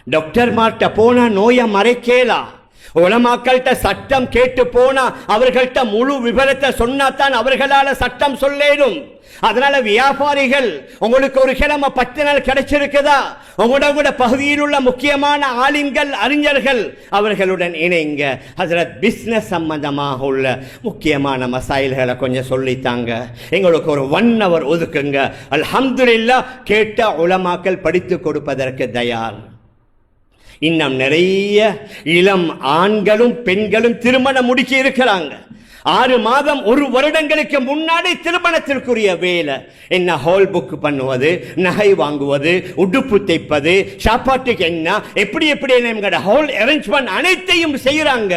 டாக்டர் மார்ட்ட போனா நோயை மறைக்கலா, உலமாக்கள்கிட்ட சட்டம் கேட்டு போனா அவர்கள்ட்ட முழு விவரத்தை சொன்னாதான் அவர்களால சட்டம் சொல்லேடும். அதனால வியாபாரிகள், உங்களுக்கு ஒரு கிழமை 10 நாள் கிடைச்சிருக்குதா, உங்களோட பகுதியில் உள்ள முக்கியமான ஆலிம்கள், அறிஞர்கள், அவர்களுடன் இணைங்க. ஹஸரத், பிசினஸ் சம்பந்தமாக உள்ள முக்கியமான மசாயில்களை கொஞ்சம் சொல்லித்தாங்க, எங்களுக்கு ஒரு 1 hour ஒதுக்குங்க. அல்ஹம்துலில்லாஹ், கேட்ட உலமாக்கள் படித்து கொடுப்பதற்கு தயார். இன்னும் நிறைய இளம் ஆண்களும் பெண்களும் திருமணம் முடிச்சு இருக்கிறாங்க. 6 மாதம் 1 வருடங்களுக்கு முன்னாடி திருமணத்திற்குரிய வேலை என்ன, ஹால் புக் பண்ணுவது, நகை வாங்குவது, உடுப்பு தைப்பது, சாப்பாட்டுக்கு என்ன, எப்படி எப்படி ஹால் அரேஞ்ச்மெண்ட் அனைத்தையும் செய்யறாங்க.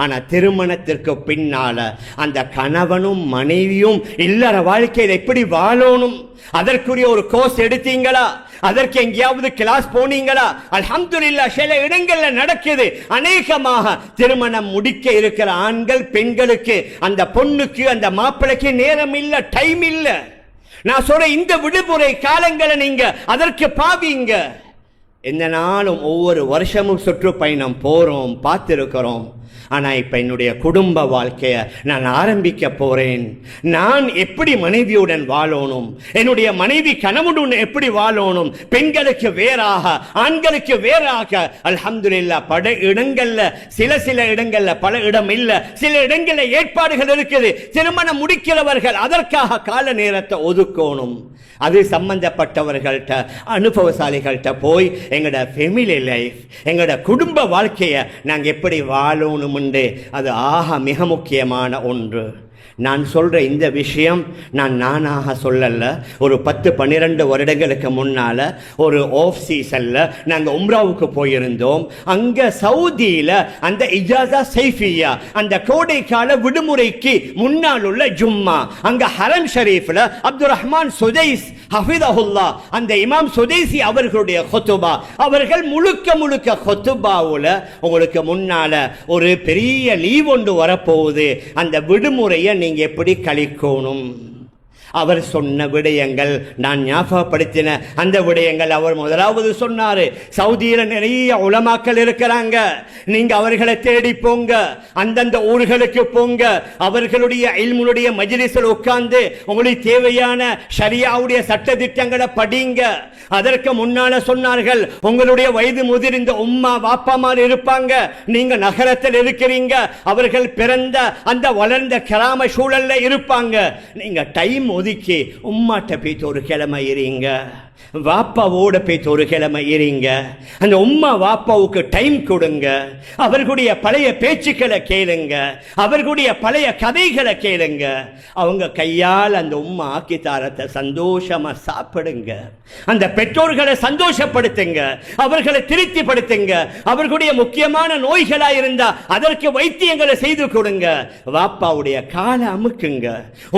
ஆனா திருமணத்திற்கு பின்னால அந்த கணவனும் மனைவியும் இல்லற வாழ்க்கையில் எப்படி வாழணும், அதற்குரிய ஒரு கோர்ஸ் எடுத்தீங்களா, அதற்கு எங்கேயாவது கிளாஸ் போனீங்களா? அல்ஹம்துலில்லாஹ், சில இடங்கள்ல நடக்குது. அநேகமாக திருமணம் முடிக்க இருக்கிற ஆண்கள் பெண்களுக்கு, அந்த பொண்ணுக்கு அந்த மாப்பிளைக்கு நேரம் இல்ல, டைம் இல்ல. நான் சொல்ற இந்த விடுமுறை காலங்களை நீங்க அதற்கு பாவீங்க. எந்த நாளும் ஒவ்வொரு வருஷமும் சுற்றுப்பயணம் போறோம், பார்த்திருக்கிறோம். ஆனா இப்ப என்னுடைய குடும்ப வாழ்க்கைய நான் ஆரம்பிக்க போறேன். நான் எப்படி மனைவியுடன் வாழணும், என்னுடைய மனைவி கணவனுடன் எப்படி வாழணும், பெண்களுக்கு வேறாக ஆண்களுக்கு வேறாக. அல்ஹம்துலில்லாஹ், பல இடங்கள்ல சில இடங்கள்ல, பல இடம் இல்ல, சில இடங்கள்ல ஏற்பாடுகள் இருக்குது. திருமணம் முடிக்கிறவர்கள் அதற்காக கால நேரத்தை ஒதுக்கணும். அது சம்பந்தப்பட்டவர்கள்ட்ட, அனுபவசாலிகள்கிட்ட போய் எங்களோட ஃபேமிலி லைஃப், எங்களோட குடும்ப வாழ்க்கையை நாங்கள் எப்படி வாழணும், அது ஆக மிக முக்கியமான ஒன்று. நான் சொல்ற இந்த விஷயம் நானாக சொல்லல. ஒரு 10-12 வருடங்களுக்கு முன்னால ஒரு ஆஃப் சீசன்ல நாங்க உம்ராவுக்கு போயிருந்தோம். அங்க சவுதியில அந்த இஜாசா சைஃபியா, அந்த கோடைக்கால விடுமுறைக்கு முன்னால் உள்ள ஜும்மா, அங்க ஹரம் ஷரீஃப்ல அப்துல் ரஹ்மான் சுதைஸ் ஹஃபிதஹுல்லாஹ், அந்த இமாம் சுதைசி அவர்களுடைய குத்துபா, அவர்கள் முழுக்க குத்துபாவுல உங்களுக்கு முன்னால ஒரு பெரிய லீவ் ஒன்று வரப்போகுது, அந்த விடுமுறையை நீங்க எப்படி கழிக்கணும், அவர் சொன்ன விடயங்கள், நான் ஞாபகப்படுத்தின அந்த விடயங்கள் அவர் முதலாவது சொன்னாரு. சவுதியில நிறைய உலமாக்கள் இருக்கிறாங்க, நீங்க அவர்களை தேடி போங்க, அந்தந்த ஊர்களுக்கு போங்க, அவர்களுடைய இல்முடைய மஜ்லிஸில் உட்கார்ந்து உங்களுக்கு தேவையான ஷரியாவுடைய சட்ட திட்டங்களை படிங்க. அதற்கு முன்னால சொன்னார்கள், உங்களுடைய வயது முதிர்ந்த உம்மா வாப்பாமார் இருப்பாங்க, நீங்க நகரத்தில் இருக்கிறீங்க, அவர்கள் பிறந்த அந்த வளர்ந்த கிராம சூழல்ல இருப்பாங்க, நீங்க டைம் ஒதுக்கி உம்மாட்ட போய்த்து ஒரு கிழமை இருங்க, வாப்பாவோட போய்த்து ஒரு கிழமை இருங்க. அந்த உம்மா வாப்பாவுக்கு டைம் கொடுங்க, அவர்களுடைய பழைய பேச்சுக்களை கேளுங்க, அவர்களுடைய பழைய கதைகளை கேளுங்க. அவங்க கையால் அந்த உம்மா ஆக்கித்தாரத்தை சந்தோஷமா சாப்பிடுங்க. அந்த பெற்றோர்களை சந்தோஷப்படுத்துங்க, அவர்களை திருப்திப்படுத்துங்க. அவர்களுடைய முக்கியமான நோய்களா இருந்தா அதற்கு வைத்தியங்களை செய்து கொடுங்க. வாப்பாவுடைய காலை அமுக்குங்க,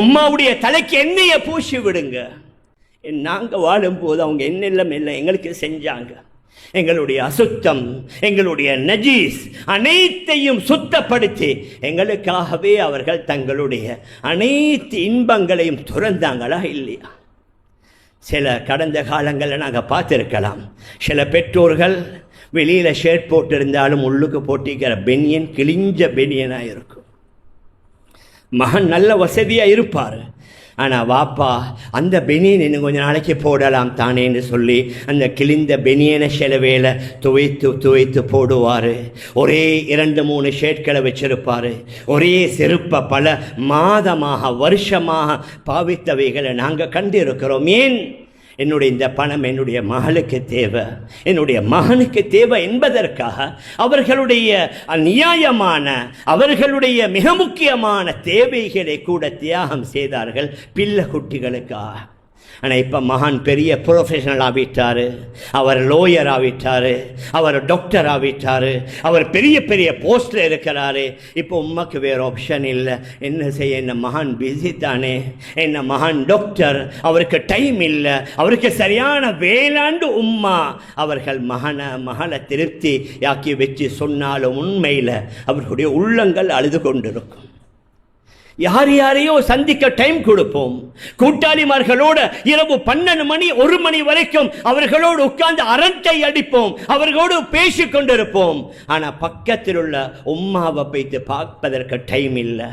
உம்மாவுடைய தலைக்கு எண்ணெயை பூசி விடுங்க. நாங்க வாழும் போது அவங்க என்னெல்லாம் இல்லை எங்களுக்கு செஞ்சாங்க. எங்களுடைய அசுத்தம், எங்களுடைய நஜீஸ் அனைத்தையும் சுத்தப்படுத்தி எங்களுக்காகவே அவர்கள் தங்களுடைய அனைத்து இன்பங்களையும் துறந்தாங்களா இல்லையா? சில கடந்த காலங்களில் நாங்கள் பார்த்துருக்கலாம், சில பெற்றோர்கள் வெளியில் ஷர்ட் போட்டிருந்தாலும் உள்ளுக்கு போட்டிக்கிற பெனியன் கிழிஞ்ச பெனியனாக இருக்கும். மகன் நல்ல வசதியாக இருப்பார், ஆனால் வாப்பா அந்த பெனியன் இன்னும் கொஞ்சம் நாளைக்கு போடலாம் தானேன்னு சொல்லி அந்த கிழிந்த பெனியனை சில வேலை துவைத்து போடுவார். ஒரே 2-3 ஷர்ட்களை வச்சிருப்பார். ஒரே செருப்பை பல மாதமாக வருஷமாக பாவித்தவைகளை நாங்கள் கண்டிருக்கிறோம். ஏன்? என்னுடைய இந்த பணம் என்னுடைய மகளுக்கு தேவை, என்னுடைய மகனுக்கு தேவை என்பதற்காக அவர்களுடைய நியாயமான, அவர்களுடைய மிக முக்கியமான தேவைகளை கூட தியாகம் செய்தார்கள் பிள்ளை குட்டிகளுக்காக. ஆனால் இப்போ மகான் பெரிய ப்ரொஃபஷனல் ஆகிட்டார், அவர் லோயர் ஆகிட்டார், அவர் டாக்டர் ஆகிட்டார், அவர் பெரிய பெரிய போஸ்டில் இருக்கிறாரு. இப்போ உமாக்கு வேறு ஆப்ஷன் இல்லை, என்ன செய்ய, என்ன மகான் பிஸி தானே, என்ன மகான் டாக்டர், அவருக்கு டைம் இல்லை, அவருக்கு சரியான வேளாண்டு உம்மா அவர்கள் மகளை திருப்தி யாக்கி வச்சு சொன்னாலும் உண்மையில் அவர்களுடைய உள்ளங்கள் அழுது கொண்டிருக்கும். யார் யாரையோ சந்திக்க டைம் கொடுப்போம், கூட்டாளிமார்களோடு இரவு 12 மணி 1 மணி வரைக்கும் அவர்களோடு உட்கார்ந்து அரட்டை அடிப்போம், அவர்களோடு பேசிக் கொண்டிருப்போம். ஆனால் பக்கத்தில் உள்ள உம்மாவை போய்த்து பார்ப்பதற்கு டைம் இல்லை,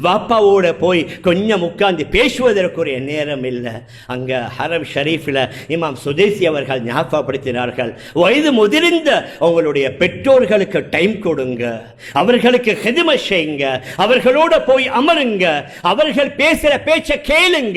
வாப்பாவோட போய் கொஞ்சம் உட்கார்ந்து பேசுவதற்குரிய நேரம் இல்லை. அங்கே ஹரம் ஷரீஃபில் இமாம் சுதேசி அவர்கள் ஞாபகப்படுத்தினார்கள், வயது முதிர்ந்த உங்களுடைய பெற்றோர்களுக்கு டைம் கொடுங்க, அவர்களுக்கு ஹிதுமத் செய்யுங்க, அவர்களோட போய் அமருங்க, அவர்கள் பேசுற பேச்ச கேளுங்க.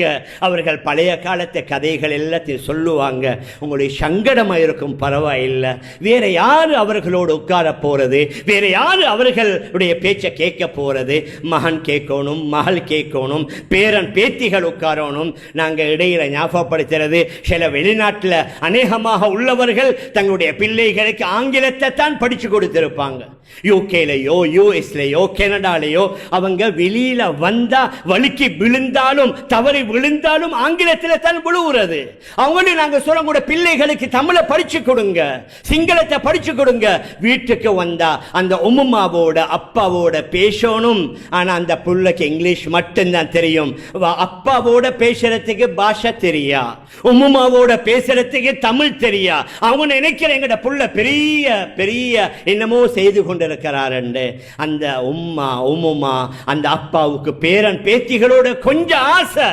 அவர்கள் பழைய காலத்து கதைகள் எல்லாத்தையும் சொல்லுவாங்க. உங்களுடைய சங்கடமா இருக்கும், பரவாயில்லை, வேற யாரு அவர்களோடு உட்கார போறது, வேற யாரு அவர்களுடைய பேச்ச கேட்க போறது? மகன் கேட்கணும், மகள் கேட்கணும், பேரன் பேத்திகள் உட்காரணும். நாங்க இடையில ஞாபகப்படுத்துறது, சில வெளிநாட்டில் அநேகமாக உள்ளவர்கள் தங்களுடைய பிள்ளைகளுக்கு ஆங்கிலத்தை தான் படிச்சு கொடுத்திருப்பாங்க. யூகேலையோ யூஎஸ்லையோ கனடாலேயோ அவங்க வெளியில வந்தா வலிக்கு விழுந்தாலும் தவறி விழுந்தாலும் ஆங்கிலத்தில் தான் விழுவுறது. அவங்களும் நாங்க சொல்ல கூட பிள்ளைகளுக்கு தமிழை படிச்சு கொடுங்க, சிங்களத்தை படிச்சு கொடுங்க. வீட்டுக்கு வந்தா அந்த உம்மாவோட அப்பாவோட பேசணும். ஆனா அந்த புள்ளைக்கு இங்கிலீஷ் மட்டும்தான் தெரியும், அப்பாவோட பேசுறதுக்கு பாஷை தெரியா, உம்மாவோட பேசுறதுக்கு தமிழ் தெரியா. அவங்க நினைக்கிற எங்கட புள்ள பெரிய பெரிய என்னமோ செய்து கொண்டிருக்கிறார். அந்த உம்மா அந்த அப்பாவுக்கு பேரன் பேத்திகளோட கொஞ்சம் ஆசை,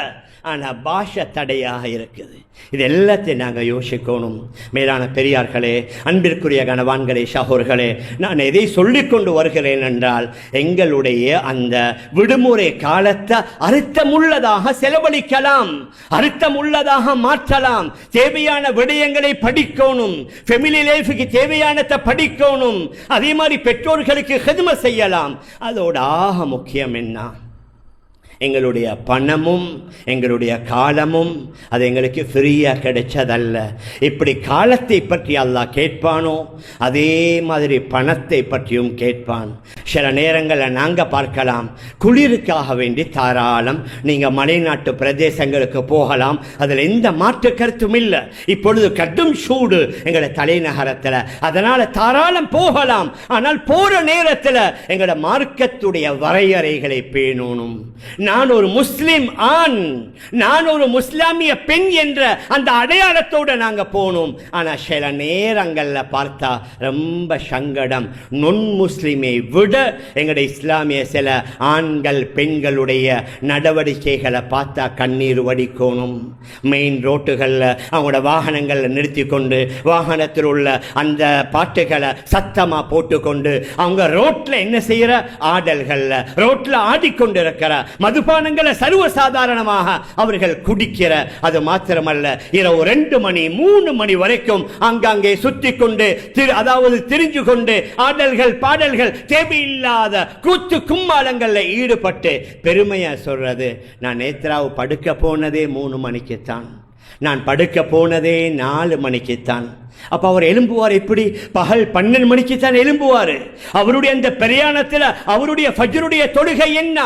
ஆனா பாஷை தடையாக இருக்குது. இது எல்லாத்தையும் நாங்கள் யோசிக்கணும். மேலான பெரியார்களே, அன்பிற்குரிய கணவான்களே, சகோர்களே, நான் எதை சொல்லிக்கொண்டு வருகிறேன் என்றால், எங்களுடைய அந்த விடுமுறை காலத்தை அர்த்தமுள்ளதாக செலவழிக்கலாம், அர்த்தமுள்ளதாக மாற்றலாம். தேவையான விடயங்களை படிக்கணும், ஃபெமிலி லைஃபுக்கு தேவையானதை படிக்கணும். அதே மாதிரி பெற்றோர்களுக்கு ஹிதுமத் செய்யலாம். அதோட ஆக முக்கியம் என்ன? எங்களுடைய பணமும் எங்களுடைய காலமும் அது எங்களுக்கு ஃப்ரீயாக கிடைச்சதல்ல. இப்படி காலத்தை பற்றி அல்லாஹ் கேட்பானோ அதே மாதிரி பணத்தை பற்றியும் கேட்பான். சில நேரங்களில் நாங்கள் பார்க்கலாம், குளிருக்காக வேண்டி தாராளம் நீங்கள் மலைநாட்டு பிரதேசங்களுக்கு போகலாம், அதில் எந்த மாற்று கருத்தும் இல்லை. இப்பொழுது கடும் சூடு எங்களோட தலைநகரத்தில், அதனால் தாராளம் போகலாம். ஆனால் போகிற நேரத்தில் எங்களோட மார்க்கத்துடைய வரையறைகளை பேணணும். நான் ஒரு முஸ்லிம் ஆண், நான் ஒரு முஸ்லாமிய பெண் என்ற அந்த அடையாளத்தோடு நாங்கள் போகணும். ஆனால் சில நேரங்களில் பார்த்தா ரொம்ப சங்கடம். நொன் முஸ்லிமை விட எங்களுடைய இஸ்லாமிய சில ஆண்கள் பெண்களுடைய நடவடிக்கைகளை பார்த்தா கண்ணீர் வடிக்கணும். மெயின் ரோட்டுகளில் அவங்களோட வாகனங்களை நிறுத்தி கொண்டு வாகனத்தில் உள்ள அந்த பாட்டுகளை சத்தமாக போட்டுக்கொண்டு அவங்க ரோட்டில் என்ன செய்கிற ஆடல்களில் ரோட்டில் ஆடிக்கொண்டு இருக்கிற மதுபானங்களை சர்வசாதாரணமாக அவர்கள் குடிக்கிற, அது மாத்திரமல்ல இரவு 2 மணி 3 மணி வரைக்கும் அங்கங்கே சுத்தி கொண்டு அதாவது திரிஞ்சு கொண்டு ஆடல்கள் பாடல்கள் தேவையில்லாத கூத்து கும்மாளங்களில் ஈடுபட்டு பெருமையா சொல்றது, நான் நேத்ராவு படுக்க போனதே 3 மணிக்குத்தான், நான் படுக்க போனதே 4 மணிக்குத்தான். அப்ப அவர் எழும்புவார் எப்படி? பகல் 12 மணிக்கு தான் எழும்புவார். அவருடைய அந்த பிரயாணத்தில் அவருடைய ஃபஜ்ருடைய தொழுகை என்ன?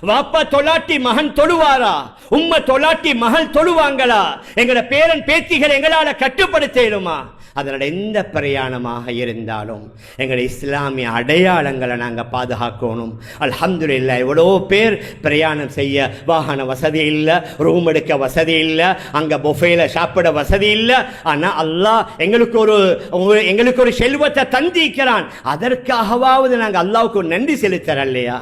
வாப்பா தொலாட்டி மகன் தொழுவாரா? உம்மா தொலாட்டி மகள் தொழுவாங்களா? எங்களோட பேரன் பேத்திகள் எங்களால் கட்டுப்படுத்தலுமா? அதனோட எந்த பிரயாணமாக இருந்தாலும் எங்களுடைய இஸ்லாமிய அடையாளங்களை நாங்கள் பாதுகாக்கணும். அல்ஹம்துலில்லாஹ், எவ்வளோ பேர் பிரயாணம் செய்ய வாகன வசதி இல்லை, ரூம் எடுக்க வசதி இல்லை, அங்கே புஃபேல சாப்பிட வசதி இல்லை. ஆனால் அல்லாஹ் எங்களுக்கு ஒரு செல்வத்தை தந்திக்கிறான். அதற்காகவாவது நாங்கள் அல்லாஹ்வுக்கு நன்றி செலுத்துறோம் இல்லையா?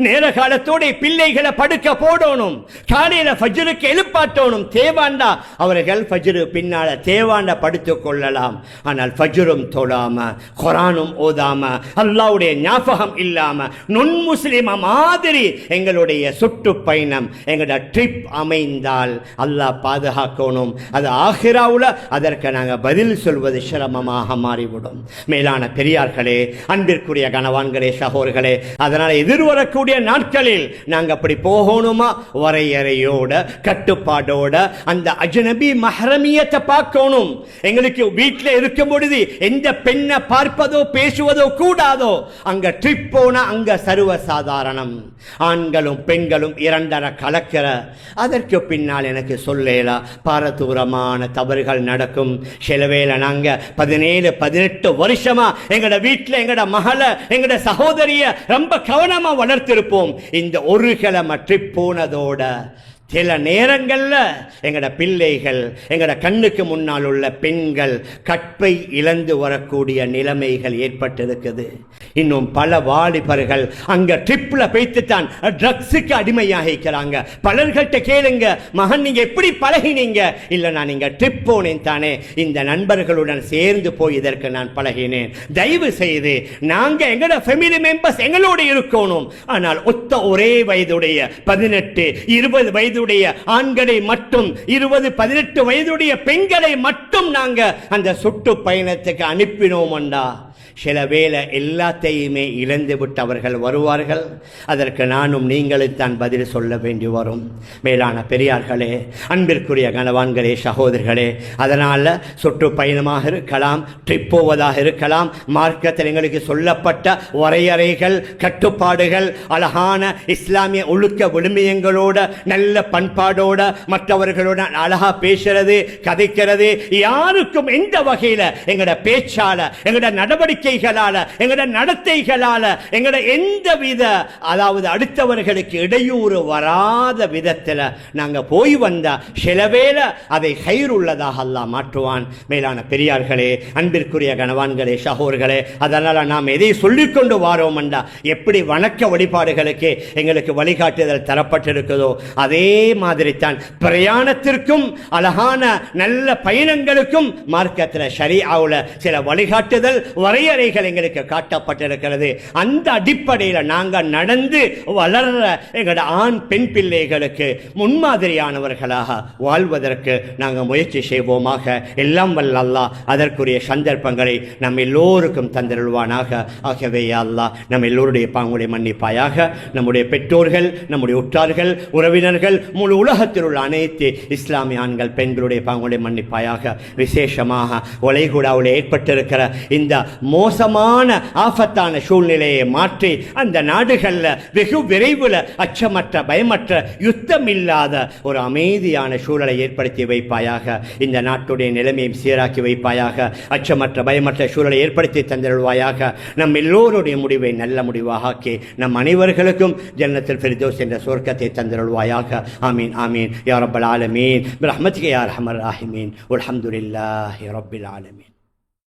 நேர காலத்தோட பிள்ளைகளை படுக்க போடணும், காலையில ஃபஜ்ருக்கு எழுப்பாட்டணும். தேவாண்டா அவர்கள் ஃபஜ்ரு பின்னால தேவாண்டா படுத்துக் கொள்ளலாம். ஆனால் ஃபஜ்ரும் தொழாம குர்ஆனும் ஓதாம அல்லாஹ்வுடைய ஞாபகம் இல்லாம நொன் முஸ்லிம மாதிரி எங்களுடைய சுற்றுப்பயணம் எங்களோட ட்ரிப் அமைந்தால் அல்லாஹ் பாதுகாக்கணும். அது ஆகிராவுல அதற்கு நாங்கள் பதில் சொல்வது சிரமமாக மாறிவிடும். மேலான பெரியார்களே, அன்பிற்குரிய கணவான்களே, சகோதரர்களே, அதனால் எதிர்வர நாட்களில் நாங்கள் அப்படி போகணுமா? வரையறையோட கட்டுப்பாடோட அந்த அஜ்னபி மஹ்ரமியத்தை பார்க்கணும். எங்களுக்கு வீட்டில் இருக்கும் பொழுது எந்த பெண்ணை பார்ப்பதோ பேசுவதோ கூடாதோ. அங்க ட்ரிப் போனா அங்க சர்வசாதாரணம், ஆண்களும் பெண்களும் இரண்டரை கலக்கிற. அதற்கு பின்னால் எனக்கு சொல்லலா பாரதூரமான தவறுகள் நடக்கும். சில வேளை நாங்க 17-18 வருஷமா எங்கட வீட்டில் எங்கட மகளை எங்கட சகோதரிய ரொம்ப கவனமா வளர்த்திருப்போம். இந்த ஒரு கிழமை ட்ரிப் போனதோட சில நேரங்களில் எங்கட பிள்ளைகள் எங்கட கண்ணுக்கு முன்னால் உள்ள பெண்கள் கற்பை இழந்து வரக்கூடிய நிலைமைகள் ஏற்பட்டிருக்குது. இன்னும் பல வாலிபர்கள் அங்க ட்ரிப்ல போய்த்துத்தான் ட்ரக்ஸுக்கு அடிமையாகிக்கிறாங்க. பலர்கிட்ட கேளுங்க, மகன் நீங்க எப்படி பழகினீங்க? இல்ல நான் நீங்க ட்ரிப் போனேன் தானே, இந்த நண்பர்களுடன் சேர்ந்து போய் இதற்கு நான் பழகினேன். தயவு செய்து நாங்க எங்கட ஃபேமிலி மெம்பர்ஸ் எங்களோடு இருக்கணும். ஆனால் ஒத்த ஒரே வயதுடைய 18-20 வயது ஆண்களை மட்டும் 20-18 வயதுடைய பெண்களை மட்டும் நாங்க அந்த சுற்று பயணத்துக்கு அனுப்பினோம்டா சில வேளை எல்லாத்தையுமே இழந்து விட்டவர்கள் வருவார்கள். அதற்கு நானும் நீங்களும் தான் பதில் சொல்ல வேண்டி வரும். மேலான பெரியார்களே, அன்பிற்குரிய கணவான்களே, சகோதரர்களே, அதனால் சுற்றுப்பயணமாக இருக்கலாம், ட்ரிப் போவதாக இருக்கலாம், மார்க்கத்தில் எங்களுக்கு சொல்லப்பட்ட வரையறைகள் கட்டுப்பாடுகள் அழகான இஸ்லாமிய ஒழுக்க விழுமியங்களோட நல்ல பண்பாடோட மற்றவர்களோட அழகா பேசுறது கதைக்கிறது, யாருக்கும் எந்த வகையில் எங்களோட பேச்சால எங்களோட நடவடிக்கைகளால எங்களோட நடத்தைகளால எங்களோட எந்த வித அதாவது அடுத்தவர்களுக்கு இடையூறு வராத விதத்தில் நாங்க போய் வந்தா சிலவேளை அதை ஹைருள்ளதாக அல்லாஹ் மாற்றுவான். மேலான பெரியார்களே, அன்பிற்குரிய கணவான்களே, சகோதரர்களே, அதனால நாம் எதை சொல்லிக் கொண்டு வாரோம் என்றா எப்படி வணக்க வழிபாடுகளுக்கு எங்களுக்கு வழிகாட்டுதல் தரப்பட்டிருக்குதோ அதே மாதிரி தான் பிரயாணத்திற்கும் அழகான நல்ல பயணங்களுக்கும் மார்க்கத்தில் ஷரீஅவுல சில வழிகாட்டுதல் வரையறைகள் எங்களுக்கு காட்டப்பட்டிருக்கிறது. அந்த அடிப்படையில் நாங்கள் நடந்து வளர்ற எங்களோட ஆண் பெண் பிள்ளைகளுக்கு முன்மாதிரியானவர்களாக வாழ்வதற்கு நாங்கள் முயற்சி செய்வோமாக. எல்லாம் வல்ல அல்லாஹ் அதற்குரிய சந்தர்ப்பங்களை நம் எல்லோருக்கும் தந்திருவானாக. ஆகவே அல்லாஹ் நம் எல்லோருடைய பாவங்களை மன்னிப்பாயாக. நம்முடைய பெற்றோர்கள், நம்முடைய உற்றார்கள், உறவினர்கள், முழு உலகத்தில் உள்ள அனைத்து இஸ்லாமிய ஆண்கள் பெண்களுடைய பாவங்களை மன்னிப்பாயாக. விசேஷமாக வளைகுடாவில் ஏற்பட்டிருக்கிற இந்த மோசமான ஆபத்து ஆபத்தான சூழ்நிலையை மாற்றி அந்த நாடுகளில் வெகு விரைவில் அச்சமற்ற பயமற்ற யுத்தம் இல்லாத ஒரு அமைதியான சூழலை ஏற்படுத்தி வைப்பாயாக. இந்த நாட்டுடைய நிலைமையை சீராக்கி வைப்பாயாக. அச்சமற்ற பயமற்ற சூழலை ஏற்படுத்தி தந்திருவாயாக. நம் எல்லோருடைய முடிவை நல்ல முடிவாக ஆக்கி நம் அனைவர்களுக்கும் ஜன்னத்துல் ஃபிர்தௌஸ் என்ற சொர்க்கத்தை தந்திருவாயாக. ஆமீன் ஆமீன் யா ரப்பல் ஆலமீன் பிரஹ்மத்திக யா அர்ஹமர் ராஹிமீன் வல்ஹம்துலில்லாஹி ரப்பில் ஆலமீன்.